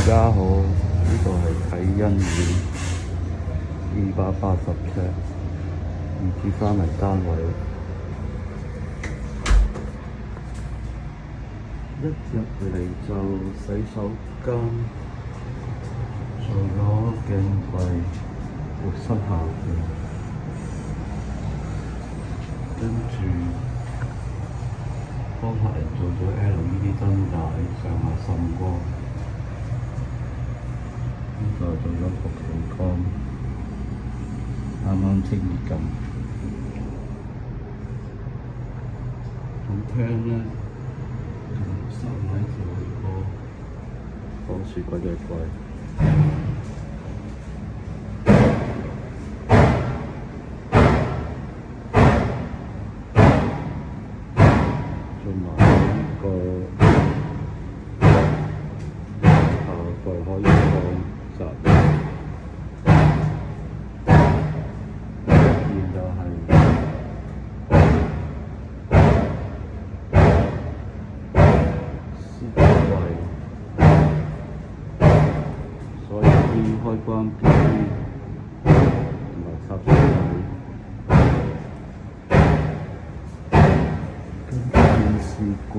家好，呢度係啟欣苑280尺2至3人單位。一入嚟就洗手間，除咗鏡櫃、浴室下邊，跟住幫客人做咗 LED 燈帶上下滲光。呢度做咗個旗杆，啱啱清潔緊。咁廳呢，收喺條個放雪櫃嘅櫃，做埋呢個下櫃可以放雜物。然就係雪櫃，所有啲開關邊同埋插水位，跟住電視櫃。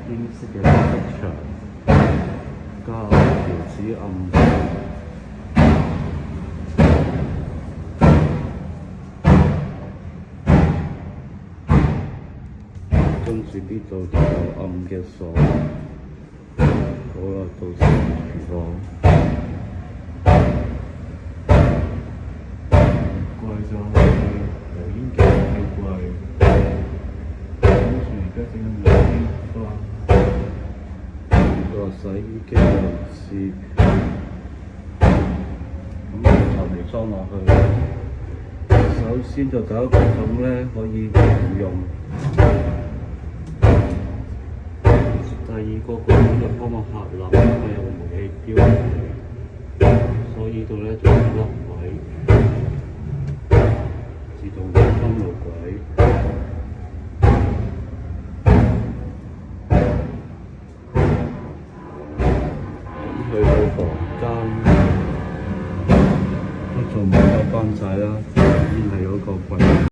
英式嘅色牆，加條紙暗燈，跟住呢度就有暗嘅鎖。好啦，到時廚房櫃就係油煙機嘅櫃，跟住而家整緊油煙花。個洗衣機位置，咁就嚟裝落去。首先就第一個桶咧可以唔用，第二個桶就幫我下淋，因為有個煤氣錶，所以度咧就有粒位，自動分路軌。去到房間都仲冇得關晒啦，已經係嗰個櫃。